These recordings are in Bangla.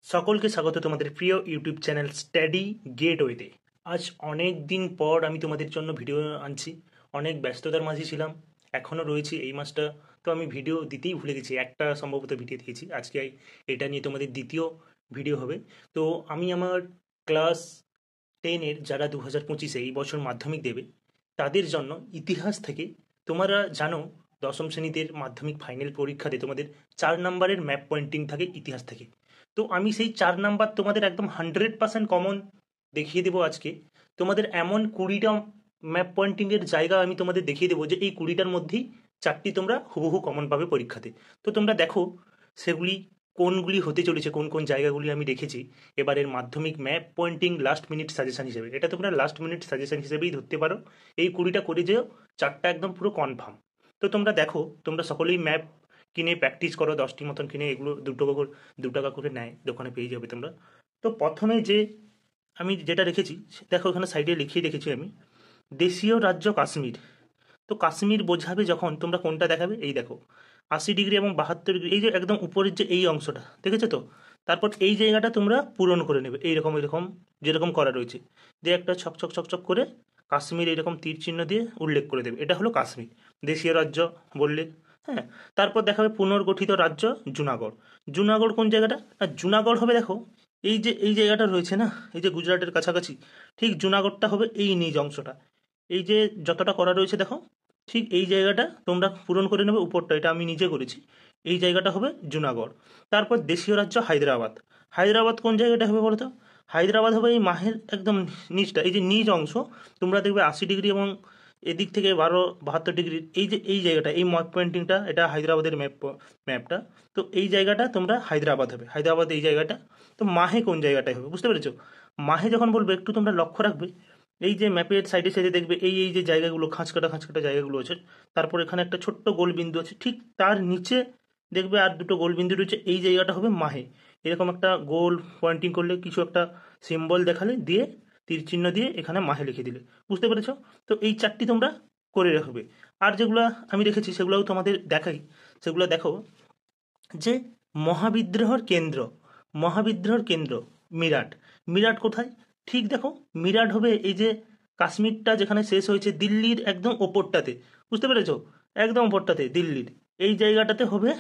সকলকে স্বাগত তোমাদের প্রিয় ইউটিউব চ্যানেল স্টাডি গেটওয়েতে। আজ অনেক দিন পর আমি তোমাদের জন্য ভিডিও আনছি। অনেক ব্যস্ততার মাঝে ছিলাম, এখনও রয়েছি এই মাসটা। তো আমি ভিডিও দিতেই ভুলে গেছি, একটা সম্ভবত ভিডিও দিয়েছি। আজকে এটা নিয়ে তোমাদের দ্বিতীয় ভিডিও হবে। তো আমি আমার ক্লাস 10-এর যারা 2025-এ এই বছর মাধ্যমিক দেবে তাদের জন্য ইতিহাস থেকে, তোমরা জানো দশম শ্রেণীতে মাধ্যমিক ফাইনাল পরীক্ষাতে তোমাদের 4 নম্বরের ম্যাপ পয়েন্টিং থাকে ইতিহাস থেকে। তো আমি সেই 4 নাম্বার তোমাদের একদম 100% কমন দেখিয়ে দেবো আজকে। তোমাদের এমন 20টা ম্যাপ পয়েন্টিংয়ের জায়গা আমি তোমাদের দেখিয়ে দেবো যে এই 20টার মধ্যেই 4টি তোমরা হুবহু কমন পাবে পরীক্ষাতে। তো তোমরা দেখো সেগুলি কোনগুলি হতে চলেছে, কোন কোন জায়গাগুলি আমি রেখেছি এবারের মাধ্যমিক map pointing last minute suggestion হিসেবে। এটা তোমরা লাস্ট মিনিট সাজেশন হিসেবেই ধরতে পারো। এই 20টা করে যেও, 4টা একদম পুরো কনফার্ম। তো তোমরা দেখো, তোমরা সকলেই ম্যাপ কিনে প্র্যাকটিস করো, 10টি মতন কিনে। এগুলো 2 টাকা করে নেয়, দোকানে পেয়ে যাবে তোমরা। তো প্রথমে যে আমি যেটা রেখেছি দেখো, এখানে সাইডে লিখিয়ে রেখেছি আমি, দেশীয় রাজ্য কাশ্মীর। তো কাশ্মীর বোঝাবে যখন, তোমরা কোনটা দেখাবে, এই দেখো 80 ডিগ্রি এবং 72 ডিগ্রি, এই যে একদম উপরের যে এই অংশটা দেখেছো তো। তারপর এই জায়গাটা তোমরা পূরণ করে নেবে এইরকম এরকম যেরকম করা রয়েছে, দিয়ে একটা ছকছক ছকছক করে কাশ্মীর এইরকম তীর চিহ্ন দিয়ে উল্লেখ করে দেবে, এটা হলো কাশ্মীর দেশীয় রাজ্য বললে। হ্যাঁ, তারপর দেখাবে পুনর্গঠিত রাজ্য জুনাগড়। জুনাগড় কোন জায়গাটা? আর জুনাগড় হবে দেখো এই যে এই জায়গাটা রয়েছে না, এই যে গুজরাটের কাছাকাছি, ঠিক জুনাগড়টা হবে এই নিজ অংশটা। এই যে যতটা করা রয়েছে দেখো, ঠিক এই জায়গাটা তোমরা পূরণ করে নেবে উপরটা, এটা আমি নিজে করেছি। এই জায়গাটা হবে জুনাগড়। তারপর দেশীয় রাজ্য হায়দ্রাবাদ। হায়দ্রাবাদ কোন জায়গাটা হবে বলো তো? হায়দ্রাবাদ হবে এই মাহের একদম নিচটা, এই যে নিচ অংশ। তোমরা দেখবে 80 ডিগ্রি এবং এদিক থেকে 72 ডিগ্রি, এই যে এই জায়গাটা, এই ম্যাপ পয়েন্টিংটা, এটা হায়দ্রাবাদের ম্যাপটা। তো এই জায়গাটা তোমরা হায়দ্রাবাদ হবে, হায়দ্রাবাদ এই জায়গাটা। তো মাহে কোন জায়গাটায় হবে বুঝতে পেরেছো? মাহে যখন বলবে একটু তোমরা লক্ষ্য রাখবে, এই যে ম্যাপের সাইডে সাইডে দেখবে এই এই যে জায়গাগুলো, খাঁচকাটা খাঁচকাটা জায়গাগুলো আছে। তারপর এখানে একটা ছোট্ট গোল বিন্দু আছে, ঠিক তার নিচে দেখবে আর দুটো গোল বিন্দু রয়েছে, এই জায়গাটা হবে মাহে। এরকম একটা গোল পয়েন্টিং করলে, কিছু একটা সিম্বল দেখালে, দিয়ে তীর চিহ্ন দিয়ে এখানে মাহে লিখে দিলে, বুঝতে পেরেছো? তো এই 4টি তোমরা করে রাখবে। আর যেগুলো আমি রেখেছি সেগুলোও তোমাদের দেখাই। সেগুলো দেখো, যে মহাবিদ্রোহর কেন্দ্র, মহাবিদ্রোহর কেন্দ্র মিরাট। মিরাট কোথায়? ঠিক দেখো, মিরাট হবে এই যে কাশ্মীরটা যেখানে শেষ হয়েছে দিল্লির একদম ওপরটাতে, বুঝতে পেরেছো? একদম ওপরটাতে দিল্লির এই জায়গাটাতে হবে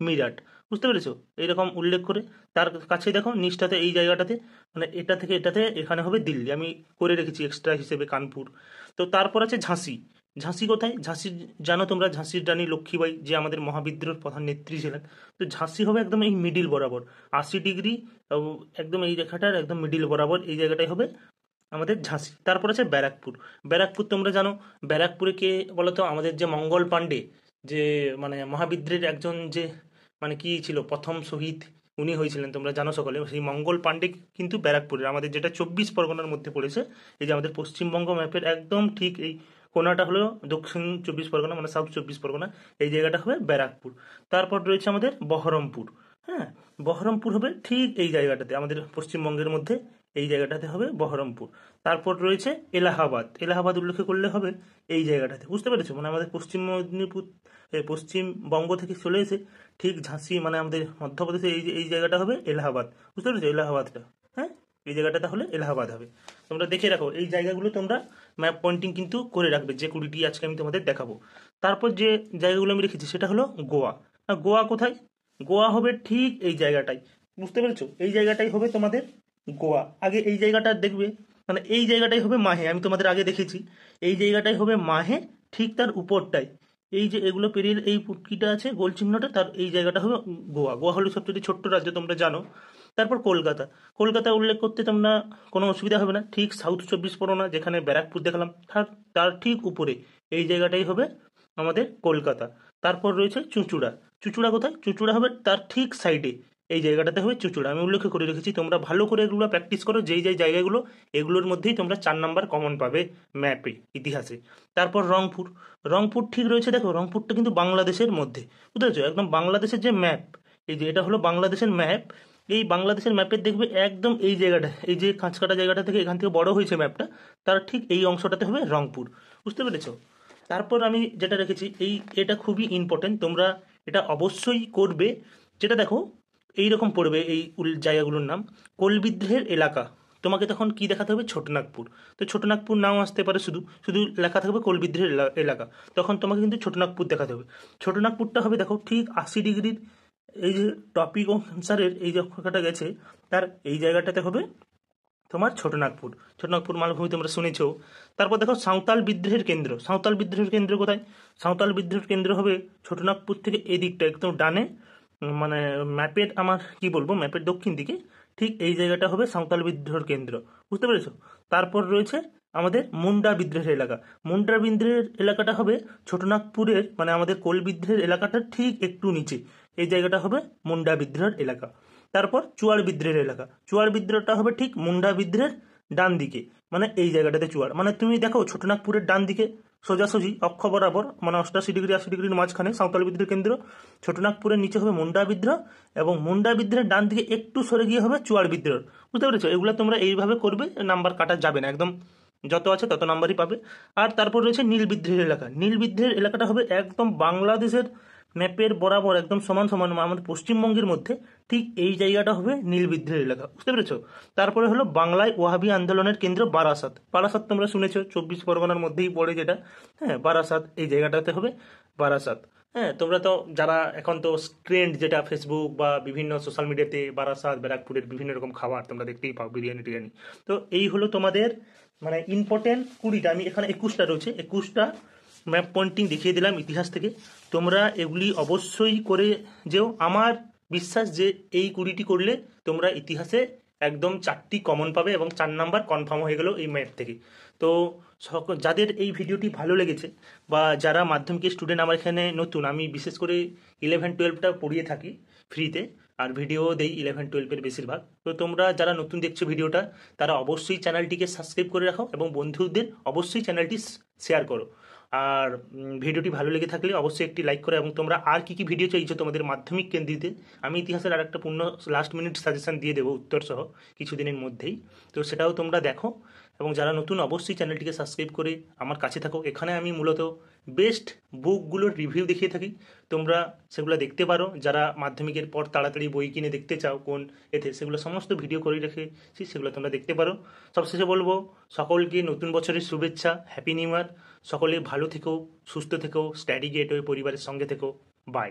মিরাট, বুঝতে পেরেছো? এইরকম উল্লেখ করে তার কাছে দেখো নিচটাতে এই জায়গাটাতে, মানে এটা থেকে এটাতে এখানে হবে দিল্লি, আমি করে রেখেছি এক্সট্রা হিসেবে কানপুর। তো তারপর আছে ঝাঁসি। ঝাঁসি কোথায়? ঝাঁসি জানো তোমরা, ঝাঁসির রানী লক্ষ্মীবাই যে আমাদের মহাবিদ্রোহের প্রধান নেত্রী ছিলেন। তো ঝাঁসি হবে একদম এই মিডিল বরাবর, 80 ডিগ্রি একদম এই রেখাটার একদম মিডিল বরাবর এই জায়গাটাই হবে আমাদের ঝাঁসি। তারপর আছে ব্যারাকপুর। ব্যারাকপুর তোমরা জানো, ব্যারাকপুরে কে বলতো? আমাদের যে মঙ্গল পাণ্ডে, যে মানে মহাবিদ্রের একজন, যে মানে কি ছিল, প্রথম শহীদ উনি হয়েছিলেন, তোমরা জানো সকলে। সেই মঙ্গল পাণ্ডে কিন্তু ব্যারাকপুরের, আমাদের যেটা 24 পরগনার মধ্যে পড়েছে। এই যে আমাদের পশ্চিমবঙ্গ ম্যাপের একদম ঠিক এই কোনাটা হলো দক্ষিণ 24 পরগনা, মানে সাউথ 24 পরগনা। এই জায়গাটা হবে ব্যারাকপুর। তারপর রয়েছে আমাদের বহরমপুর। হ্যাঁ, বহরমপুর হবে ঠিক এই জায়গাটাতে, আমাদের পশ্চিমবঙ্গের মধ্যে এই জায়গাটাতে হবে বহরমপুর। তারপর রয়েছে এলাহাবাদ। এলাহাবাদ উল্লেখ করলে হবে এই জায়গাটাতে, বুঝতে পেরেছো? মানে আমাদের পশ্চিম মেদিনীপুর, পশ্চিমবঙ্গ থেকে চলে এসে ঠিক ঝাঁসি, মানে আমাদের মধ্যপ্রদেশে এই যে এই জায়গাটা হবে এলাহাবাদ, বুঝতে পেরেছো? এলাহাবাদটা, হ্যাঁ, এই জায়গাটা তাহলে এলাহাবাদ হবে। তোমরা দেখে রাখো এই জায়গাগুলো, তোমরা ম্যাপ পয়েন্টিং কিন্তু করে রাখবে, যে 20টি আজকে আমি তোমাদের দেখাবো। তারপর যে জায়গাগুলো আমি রেখেছি সেটা হলো গোয়া। গোয়া কোথায়? গোয়া হবে ঠিক এই জায়গাটাই, বুঝতে পেরেছো? এই জায়গাটাই হবে তোমাদের গোয়া। আগে এই জায়গাটা দেখবে, মানে এই জায়গাটাই হবে মাহে, আমি তোমাদের আগে দেখেছি। এই জায়গাটাই হবে মাহে, ঠিক তার উপরটাই এই যে এগুলো পেরিয়ে এই পুটকিটা আছে গোল চিহ্নটা, তার এই জায়গাটা হবে গোয়া। গোয়া হলো সবচেয়ে ছোট্ট রাজ্য, তোমরা জানো। তারপর কলকাতা। কলকাতা উল্লেখ করতে তোমরা কোনো অসুবিধা হবে না, ঠিক সাউথ 24 পরগনা যেখানে ব্যারাকপুর দেখালাম, তার তার ঠিক উপরে এই জায়গাটাই হবে আমাদের কলকাতা। তারপর রয়েছে চুঁচুড়া। চুঁচুড়া কোথায়? চুঁচুড়া হবে তার ঠিক সাইডে, এই জায়গাটাতে হবে চুঁচুড়া। আমি উল্লেখ করে রেখেছি, তোমরা ভালো করে এগুলো প্র্যাকটিস করো, যেই যেই জায়গাগুলো, এগুলোর মধ্যেই তোমরা 4 নাম্বার কমন পাবে ম্যাপে, ইতিহাসে। তারপর রংপুর। রংপুর ঠিক রয়েছে দেখো, রংপুরটা কিন্তু বাংলাদেশের মধ্যে, বুঝতে পেরেছো? একদম বাংলাদেশের যে ম্যাপ, এই যে এটা হলো বাংলাদেশের ম্যাপ। এই বাংলাদেশের ম্যাপের দেখবে একদম এই জায়গাটা, এই যে কাঁচকাটা জায়গাটা থেকে এখান থেকে বড় হয়েছে ম্যাপটা, তার ঠিক এই অংশটাতে হবে রংপুর, বুঝতে পেরেছো? তারপর আমি যেটা রেখেছি, এটা খুবই ইম্পর্টেন্ট, তোমরা এটা অবশ্যই করবে। যেটা দেখো, এইরকম পড়বে এই জায়গাগুলোর নাম। কোল বিদ্রোহের এলাকা, তোমাকে তখন কি দেখাতে হবে? ছোটনাগপুর। তো ছোটনাগপুর নাও আসতে পারে, শুধু শুধু লেখা থাকবে কোল বিদ্রোহের এলাকা, তখন তোমাকে কিন্তু ছোটনাগপুর দেখাতে হবে। ছোটনাগপুরটা হবে দেখো ঠিক 80 ডিগ্রির, এই যে টপিক অ্যান্সারের এই যে অক্ষরটা গেছে তার এই জায়গাটাতে হবে তোমার ছোটনাগপুর। ছোটনাগপুর মালভূমি তোমরা শুনেছ। তারপর দেখো সাঁওতাল বিদ্রোহের কেন্দ্র। সাঁওতাল বিদ্রোহের কেন্দ্র কোথায়? সাঁওতাল বিদ্রোহের কেন্দ্র হবে ছোটনাগপুর থেকে এদিকটা একদম ডানে, মানে ম্যাপের আমার কি বলবো, ম্যাপের দক্ষিণ দিকে ঠিক এই জায়গাটা হবে সাঁওতাল বিদ্রোহের কেন্দ্র। বুঝতে পেরেছো? তারপর রয়েছে আমাদের মুন্ডা বিদ্রোহের এলাকা। মুন্ডা বিদ্রোহের এলাকাটা হবে ছোটনাগপুরের, মানে আমাদের কোল বিদ্রোহের এলাকাটার ঠিক একটু নিচে, এই জায়গাটা হবে মুন্ডা বিদ্রোহের এলাকা। তারপর চুয়ার বিদ্রোহের এলাকা। চুয়ার বিদ্রোহটা হবে ঠিক মুন্ডা বিদ্রোহের ডান দিকে, মানে এই জায়গাটাতে চুয়ার। মানে তুমি দেখো ছোটনাগপুরের ডান দিকে সোজাসুজি অক্ষ বরাবর, মানে 88 ডিগ্রি 80 ডিগ্রির মাঝখানে সাঁওতাল বিদ্রোহ কেন্দ্র। ছোটনাগপুরের নিচে হবে মুন্ডা বিদ্রোহ, এবং মুন্ডা বিদ্রোহের ডান দিকে একটু সরে গিয়ে হবে চুয়ার বিদ্রোহ। বুঝতে পেরেছো? এগুলো তোমরা এইভাবে করবে, নাম্বার কাটা যাবে না, একদম যত আছে তত নাম্বারই পাবে। আর তারপর রয়েছে নীল বিদ্রোহের এলাকা। নীল বিদ্রোহের এলাকাটা হবে একদম বাংলাদেশের ম্যাপের বরাবর একদম সমান সমান, আমাদের পশ্চিমবঙ্গের মধ্যে ঠিক এই জায়গাটা হবে নীল বিদ্রোহের এলাকা। বুঝতে পেরেছো? তারপরে হলো বাংলায় ওয়াহাবি আন্দোলনের কেন্দ্র বারাসাত। বারাসাত তোমরা শুনেছো, 24 পরগনার মধ্যেই পড়ে যেটা। হ্যাঁ, বারাসাত এই জায়গাটাতে হবে বারাসাত। হ্যাঁ, তোমরা তো যারা এখন তো ট্রেন্ড যেটা ফেসবুক বা বিভিন্ন সোশ্যাল মিডিয়াতে বারাসাত ব্যারাকপুরের বিভিন্ন রকম খাবার তোমরা দেখতেই পাও, বিরিয়ানি টিরিয়ানি। তো এই হলো তোমাদের মানে ইম্পর্টেন্ট 20টা, আমি এখানে 21টা রয়েছে, 21টা ম্যাপ পয়েন্টিং দেখিয়ে দিলাম ইতিহাস থেকে। তোমরা এগুলি অবশ্যই করে যেও। আমার বিশ্বাস যে এই 20টি করলে তোমরা ইতিহাসে একদম 4টি কমন পাবে এবং 4 নাম্বার কনফার্ম হয়ে গেল এই ম্যাপ থেকে। তো যাদের এই ভিডিওটি ভালো লেগেছে বা যারা মাধ্যমিকের স্টুডেন্ট, আমার এখানে নতুন, আমি বিশেষ করে 11-12টা পড়িয়ে থাকি ফ্রিতে, আর ভিডিও দেই 11-12-এর বেশিরভাগ। তো তোমরা যারা নতুন দেখছো ভিডিওটা, তারা অবশ্যই চ্যানেলটিকে সাবস্ক্রাইব করে রাখো এবং বন্ধুদের অবশ্যই চ্যানেলটি শেয়ার করো। আর ভিডিওটি ভালো লেগে থাকলে অবশ্যই একটি লাইক করো, এবং তোমরা আর কি কি ভিডিও চাইছো তোমাদের মাধ্যমিক কেন্দ্রিতে, আমি ইতিহাসের আর একটা পূর্ণ লাস্ট মিনিট সাজেশন দিয়ে দেবো উত্তর সহ কিছুদিনের মধ্যেই। তো সেটাও তোমরা দেখো, এবং যারা নতুন অবশ্যই চ্যানেলটিকে সাবস্ক্রাইব করে আমার কাছে থাকো। এখানে আমি মূলত বেস্ট বুকগুলোর রিভিউ দেখিয়ে থাকি, তোমরা সেগুলো দেখতে পারো। যারা মাধ্যমিকের পর তাড়াতাড়ি বই কিনে দেখতে চাও কোন এতে, সেগুলো সমস্ত ভিডিও করে রেখেছি, সেগুলো তোমরা দেখতে পারো। সবশেষে বলবো সকলকে নতুন বছরের শুভেচ্ছা, হ্যাপি নিউ ইয়ার। সকলে ভালো থেকো, সুস্থ থেকো, স্টাডি গেটওয়ে পরিবারের সঙ্গে থেকো। বাই।